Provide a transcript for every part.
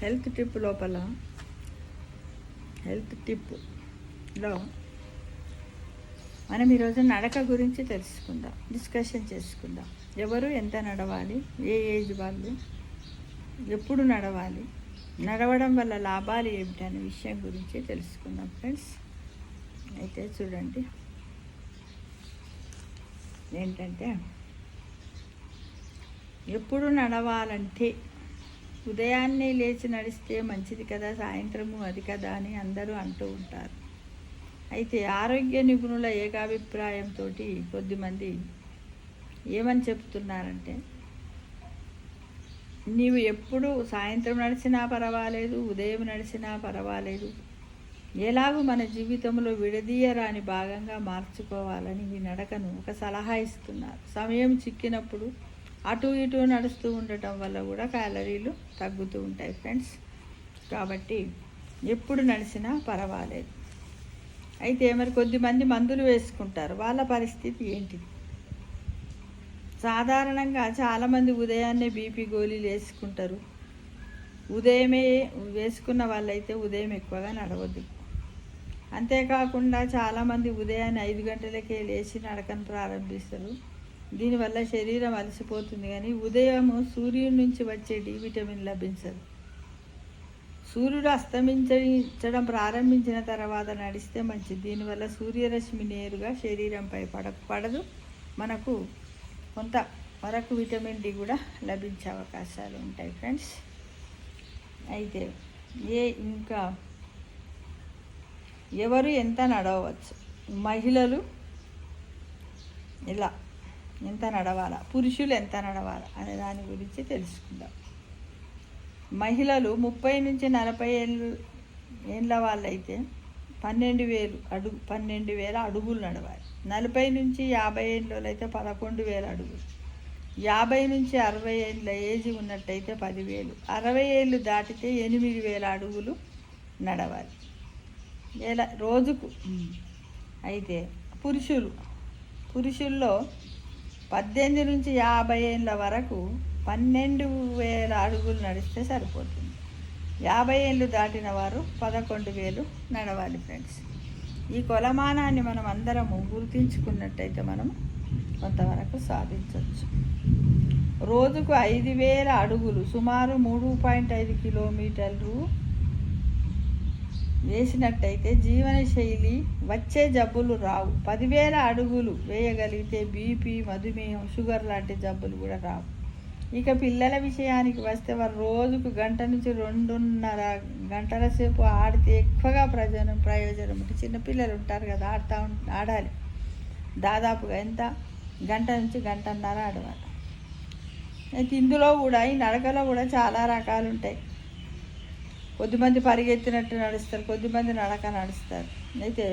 Health tip లోపల health టిప్లో మనం ఈరోజు నడక గురించి తెలుసుకుందాం, డిస్కషన్ చేసుకుందాం. ఎవరు ఎంత నడవాలి, ఏ ఏజ్ వాళ్ళు ఎప్పుడు నడవాలి, నడవడం వల్ల లాభాలు ఏమిటి అనే విషయం గురించి తెలుసుకుందాం ఫ్రెండ్స్. అయితే చూడండి, ఏంటంటే ఎప్పుడు నడవాలంటే ఉదయాన్నే లేచి నడిస్తే మంచిది కదా, సాయంత్రము అది కదా అని అందరూ అంటూ ఉంటారు. అయితే ఆరోగ్య నిపుణుల ఏకాభిప్రాయంతో కొద్దిమంది ఏమని చెప్తున్నారంటే, నీవు ఎప్పుడు సాయంత్రం నడిచినా పర్వాలేదు, ఉదయం నడిచినా పర్వాలేదు, ఎలాగూ మన జీవితంలో విడదీయరాని భాగంగా మార్చుకోవాలని ఈ నడకను ఒక సలహా ఇస్తున్నారు. సమయం చిక్కినప్పుడు అటు ఇటు నడుస్తూ ఉండటం వల్ల కూడా క్యాలరీలు తగ్గుతూ ఉంటాయి ఫ్రెండ్స్. కాబట్టి ఎప్పుడు నడిచినా పర్వాలేదు. అయితే మరి కొద్దిమంది మందులు వేసుకుంటారు, వాళ్ళ పరిస్థితి ఏంటి? సాధారణంగా చాలామంది ఉదయాన్నే బీపీ గోళీలు వేసుకుంటారు. ఉదయమే వేసుకున్న వాళ్ళైతే ఉదయం ఎక్కువగా నడవద్దు. అంతేకాకుండా చాలామంది ఉదయాన్నే 5 గంటలకే లేచి నడకను ప్రారంభిస్తారు. దీనివల్ల శరీరం అలసిపోతుంది, కానీ ఉదయం సూర్యుడి నుంచి వచ్చే డి విటమిన్ లభించదు. సూర్యుడు అస్తమించడం ప్రారంభించిన తర్వాత నడిస్తే మంచిది. దీనివల్ల సూర్యరశ్మి నేరుగా శరీరంపై పడదు. మనకు కొంత వరకు విటమిన్ డి కూడా లభించే అవకాశాలు ఉంటాయి ఫ్రెండ్స్. అయితే ఇంకా ఎవరు ఎంత నడవచ్చు, మహిళలు ఇలా ఎంత నడవాలా, పురుషులు ఎంత నడవాలా అనే దాని గురించి తెలుసుకుందాం. మహిళలు 30 నుంచి 40 ఏళ్ళ వాళ్ళైతే 12,000 అడుగులు నడవాలి. 40 నుంచి 50 ఏళ్ళలో అయితే 11,000 అడుగులు. 50 నుంచి 60 ఏళ్ళ ఏజ్ ఉన్నట్టయితే 10,000. 60 ఏళ్ళు దాటితే 8,000 అడుగులు నడవాలి రోజుకు. అయితే పురుషుల్లో 18 నుంచి 50 ఏళ్ళ వరకు 12,000 అడుగులు నడిస్తే సరిపోతుంది. 50 ఏళ్ళు దాటిన వారు 11,000 నడవాలి ఫ్రెండ్స్. ఈ కొలమానాన్ని మనం అందరము గుర్తించుకున్నట్టయితే మనం కొంతవరకు సాధించవచ్చు. రోజుకు 5,000 అడుగులు, సుమారు 3.5 కిలోమీటర్లు వేసినట్టయితే జీవనశైలి వచ్చే జబ్బులు రావు. 10,000 అడుగులు వేయగలిగితే బీపీ, మధుమేహం, షుగర్ లాంటి జబ్బులు కూడా రావు. ఇక పిల్లల విషయానికి వస్తే వారు రోజుకు 1 గంట నుంచి 2.5 గంటల సేపు ఆడితే ఎక్కువగా ప్రయోజనం ఉంటుంది. చిన్నపిల్లలు ఉంటారు కదా, ఆడాలి. దాదాపుగా ఎంత 1 గంట నుంచి 1.5 గంటలు ఆడవాలి. అయితే ఇందులో కూడా ఈ నడకలో కూడా చాలా రకాలు ఉంటాయి. కొద్దిమంది పరిగెత్తినట్టు నడుస్తారు, కొద్దిమంది నడక నడుస్తారు. అయితే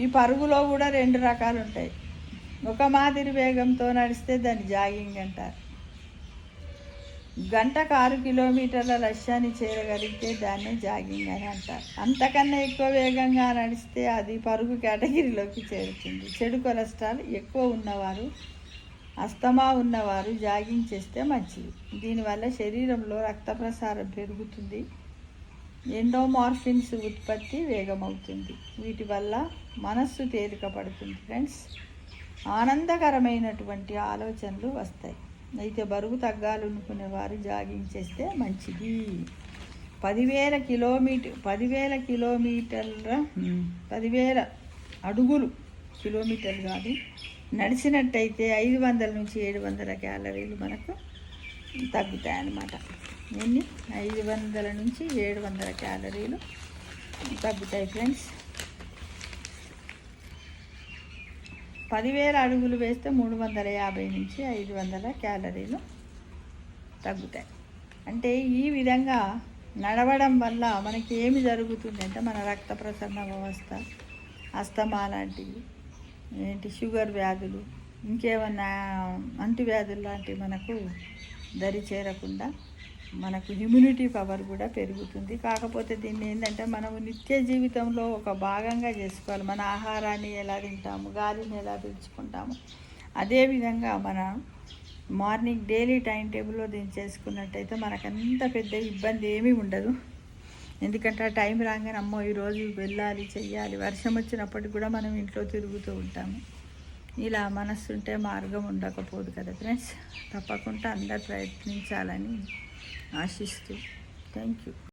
ఈ పరుగులో కూడా 2 రకాలు ఉంటాయి. ఒక మాదిరి వేగంతో నడిస్తే దాన్ని జాగింగ్ అంటారు. గంటకు 6 కిలోమీటర్ల లక్ష్యాన్ని చేరగలిగితే దాన్ని జాగింగ్ అని అంటారు. అంతకన్నా ఎక్కువ వేగంగా నడిస్తే అది పరుగు కేటగిరీలోకి చేరుతుంది. చెడు కొలెస్ట్రాల్ ఎక్కువ ఉన్నవారు, అస్తమా ఉన్నవారు జాగింగ్ చేస్తే మంచిది. దీనివల్ల శరీరంలో రక్త ప్రసారం పెరుగుతుంది, ఎండోమార్ఫిన్స్ ఉత్పత్తి వేగమవుతుంది. వీటి వల్ల మనస్సు తేలిక పడుతుంది ఫ్రెండ్స్. ఆనందకరమైనటువంటి ఆలోచనలు వస్తాయి. అయితే బరువు తగ్గాలనుకునే వారు జాగింగ్ చేస్తే మంచిది. 10,000 అడుగులు, కిలోమీటర్లు కాదు, నడిచినట్టయితే 500 నుంచి 700 క్యాలరీలు మనకు తగ్గుతాయన్నమాట. 500 నుంచి 700 క్యాలరీలు తగ్గుతాయి ఫ్రెండ్స్. 10,000 అడుగులు వేస్తే 350 నుంచి 500 క్యాలరీలు తగ్గుతాయి. అంటే ఈ విధంగా నడవడం వల్ల మనకి ఏమి జరుగుతుందంటే, మన రక్త ప్రసరణ వ్యవస్థ, అస్తమా లాంటివి, షుగర్ వ్యాధులు, ఇంకేమన్నా అంటువ్యాధులు లాంటివి మనకు దరి చేరకుండా మనకు ఇమ్యూనిటీ పవర్ కూడా పెరుగుతుంది. కాకపోతే దీన్ని ఏంటంటే మనము నిత్య జీవితంలో ఒక భాగంగా చేసుకోవాలి. మన ఆహారాన్ని ఎలా తింటాము, గాలిని ఎలా పీల్చుకుంటాము, అదేవిధంగా మన మార్నింగ్ డైలీ టైం టేబుల్లో దీన్ని చేసుకున్నట్టయితే మనకు అంత పెద్ద ఇబ్బంది ఏమీ ఉండదు. ఎందుకంటే ఆ టైం రాగానే అమ్మో ఈరోజు వెళ్ళాలి చెయ్యాలి, వర్షం వచ్చినప్పటికి కూడా మనం ఇంట్లో తిరుగుతూ ఉంటాము. ఇలా మనస్సుంటే మార్గం ఉండకపోదు కదా ఫ్రెండ్స్. తప్పకుండా అందరు ప్రయత్నించాలని ఆశిస్తూ థ్యాంక్ యూ.